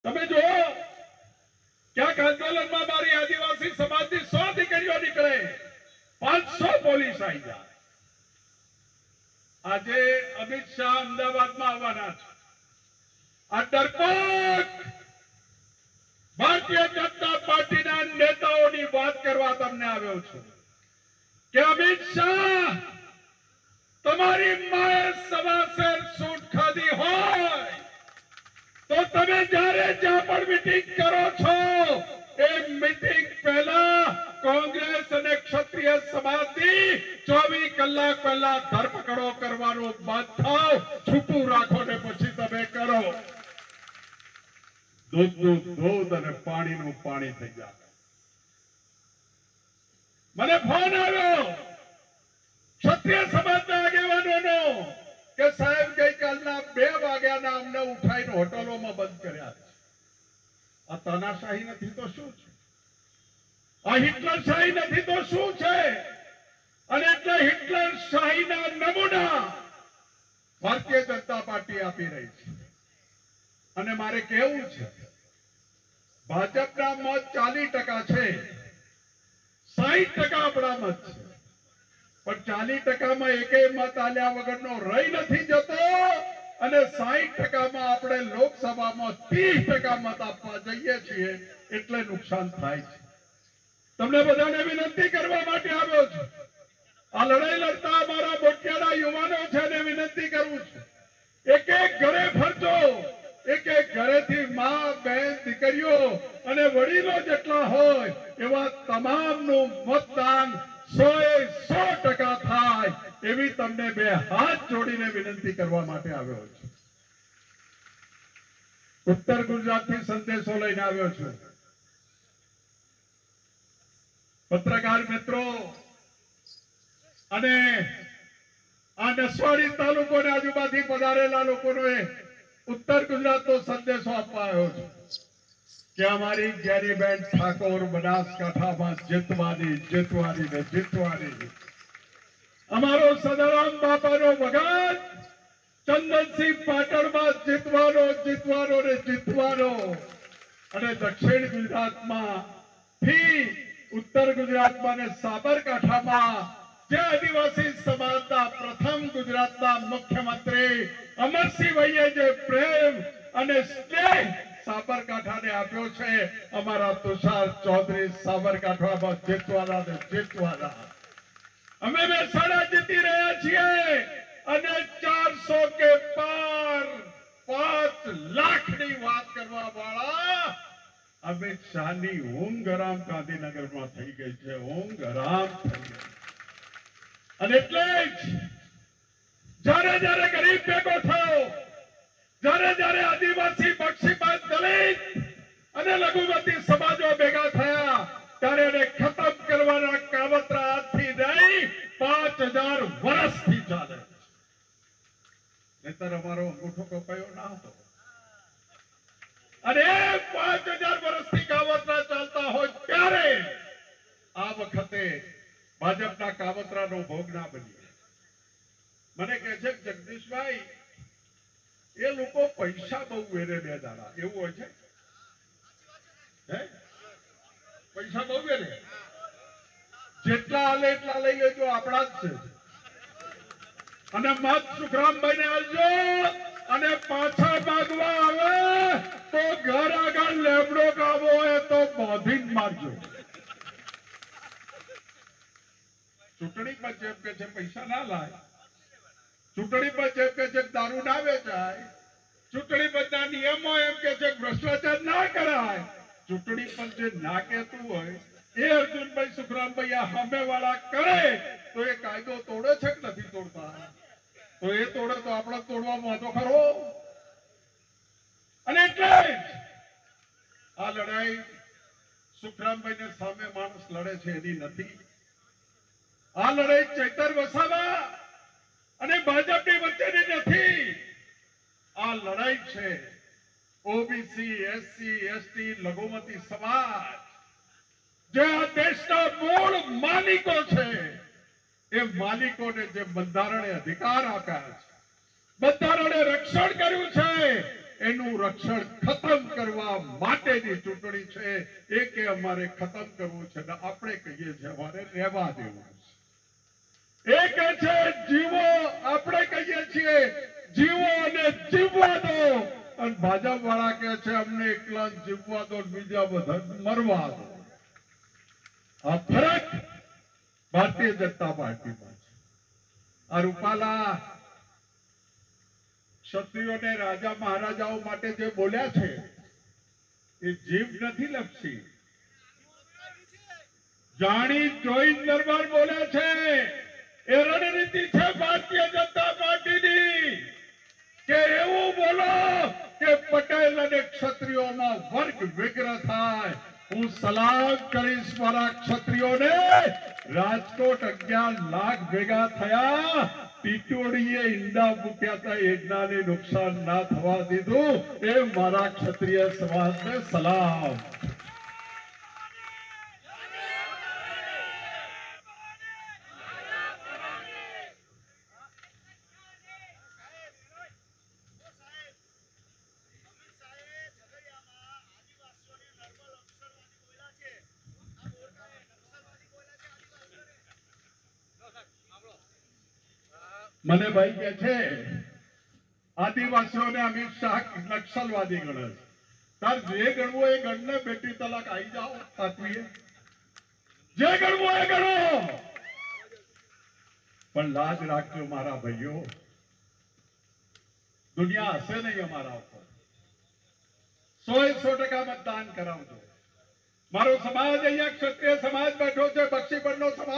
તમે જો ક્યાંક આંદોલનમાં મારી આદિવાસી સમાજની 100 દીકરીઓ નીકળે, 500 પોલીસ આવી જાય. આજે અમિત શાહ અમદાવાદમાં આવવાના છે. આ ડરપોક ભારતીય જનતા પાર્ટીના નેતાઓની વાત કરવા તમને આવ્યો છું કે અમિત શાહ, તમારી માએ સવાસેર સૂટ ખાધી હોય તો તમે જ્યારે જ્યાં પણ મીટિંગ કરો છો એ મીટિંગ પહેલા કોંગ્રેસ અને ક્ષત્રિય સમાજની 24 કલાક પહેલા ધરપકડો કરવાનું બંધ થાવ, છૂટું રાખો ને પછી તમે કરો. દૂધનું દૂધ અને પાણીનું પાણી થઈ જાય. મને ફોન આવ્યો ક્ષત્રિય સમાજના આગેવાનોનો કે સાહેબ ગઈકાલના 2 વાગ્યાના અમને ઉઠાઈને હોટલોમાં બંધ કર્યા છે. આ તાનાશાહી નથી તો શું છે? આ હિટલરશાહી નથી તો શું છે? અને એટલે હિટલરશાહીના નમૂના ભારતીય જનતા પાર્ટી આપી રહી છે. અને મારે કહેવું છે, ભાજપના મત 40% છે, 60% આપણા મત છે, પણ 40%માં એકેય મત આલ્યા વગરનો રહી નથી જતો. અને 60%માં આપણે લોકસભામાં 30% મત આપવા જઈએ છીએ એટલે નુકસાન થાય છે. તમને બધાને વિનંતી કરવા માટે આવ્યો છું. આ લડાઈ લડતા અમારા મોટિયાના યુવાનો છે ને વિનંતી કરું છું, એક એક ઘરે ફરજો, એક એક ઘરેથી માં, બહેન, દીકરીઓ અને વડીલો જેટલા હોય એવા તમામનું મતદાન 100% થાય એવી તમને 2 હાથ જોડીને વિનંતી કરવા માટે આવ્યો છું. ઉત્તર ગુજરાતથી સંદેશો લઈને આવ્યો છું. પત્રકાર મિત્રો અને આ નસવાડી તાલુકો અને આજુબાજુ પધારેલા લોકોનો ઉત્તર ગુજરાતનો સંદેશો આપવા આવ્યો છું કે અમારી જ્ઞાનીબેન ઠાકોર બનાસકાંઠામાં જીતવાની. અમારો સદારામ બાપાનો વગર ચંદનસિંહ પાટણમાં જીતવાનો. અને દક્ષિણ ગુજરાતમાં થી ઉત્તર ગુજરાતમાં અને સાબરકાંઠામાં જે આદિવાસી સમાજના પ્રથમ ગુજરાતના મુખ્યમંત્રી અમરસિંહભાઈએ જે પ્રેમ અને સ્નેહ સાબરકાંઠાને આપ્યો છે, અમારા તુષાર ચૌધરી સાબરકાંઠામાં જીતવાના. અમે મહેસાણા જીતી રહ્યા છીએ અને 400 કે પાર 5 લાખની વાત કરવા વાળા અમિત શાહની ઊંઘ હરામ ગાંધીનગરમાં થઈ ગઈ છે. ઊંઘ હરામ થઈ ગઈ. અને એટલે જ જ્યારે ગરીબ ભેગો થયો, જ્યારે આદિવાસી, બક્ષીબાદ, દલિત અને લઘુમતી સમાજો ભેગા થયા ત્યારે એને ખતમ કરવાના કાવતરા આજથી નહીં 5000 વર્ષથી ચાલે. નહીતર અમારો અંગૂઠો કપાયો ના હતો. અને 5000 વર્ષથી કાવતરા ચાલતા હોય ત્યારે આ વખતે ભાજપના કાવતરાનો ભોગ ના બની. મને કહે છે જગદીશભાઈ, એ લોકો પૈસા બહુ વેરે 2 દાડા, એવું હોય છે? પૈસા બહુ વેરે, જેટલા હાલે એટલા લઈ લેજો, આપણા જ છે. અને મત સુખરામભાઈ ને આવજો અને પાછા માગવા આવે તો ઘર આગળ લેબડો ગાવો હોય તો બોધી મારજો. ચૂંટણી પર જેમ કે છે પૈસા ના લાય, ચૂંટણી પર જેમ કે છે દારૂ ના વેચાય, ચૂંટણી પંચના નિયમો એમ કે છે ભ્રષ્ટાચાર ના કરાય, ચૂંટણી પંચ જે ના કહેતું હોય એ અર્જુનભાઈ સુખરામભાઈ આ સામેવાળા કરે તો એ કાયદો તોડે છે કે નથી તોડતા? તો એ તોડે તો આપણે તોડવામાં હતો ખરો. અને એટલે આ લડાઈ સુખરામભાઈ ને સામે માણસ લડે છે એની નથી. આ લડાઈ ચૈતર વસાવા અને ભાજપની વચ્ચેની નથી. આ લડાઈ છે ઓબીસી, એસસી, એસટી, લઘુમતી સમાજ જે આ દેશના મૂળ માલિકો છે એ માલિકોને જે બંધારણે અધિકાર આપ્યા છે, બંધારણે રક્ષણ કર્યું છે, એનું રક્ષણ ખતમ કરવા માટેની ચૂંટણી છે. એ કે અમારે ખતમ કરવું છે ને આપણે કહીએ છીએ અમારે રહેવા દેવું છે. એ કે છે જીવો, આપણે કહીએ છીએ જીવો અને જીવવા દો, અને ભાજપ વાળા કે છે અમને એકલા જીવવા દો, બીજા બધા મરવા દો. આ ફરક ભારતીય જનતા પાર્ટીમાં છે. આ રૂપાલા ક્ષત્રિયોને રાજા મહારાજાઓ માટે જે બોલ્યા છે એ જીભ નથી લપસી, જાણી જોઈ દરબાર બોલ્યા છે. એ રણનીતિ છે ભારતીય જનતા પાર્ટીની કે એવું બોલો કે પટેલ અને ક્ષત્રિયોમાં વર્ગ વિગ્રહ થાય. હું સલામ કરીશ મારા ક્ષત્રિયોને. રાજકોટ 11 લાખ ભેગા થયા, ટીટોડીએ ઈંડા મૂક્યા હતા, એકનાને નુકસાન ના થવા દીધું. એ મારા ક્ષત્રિય સમાજને સલામ. મને ભાઈ કે છે આદિવાસીઓને અમિત શાહ નક્સલવાદી ગણે છે. તાર જે ગણવું એ ગણને, બેટી તલાક આવી જાઓ સાતવીએ, જે ગણવું એ ગણો, પણ લાજ રાખજો મારા ભાઈઓ. દુનિયા હશે નહીં અમારા ઉપર. 100% મતદાન કરાવજો. મારો સમાજ અહીંયા ક્ષત્રિય સમાજ બેઠો છે, બક્ષીપણનો સમાજ.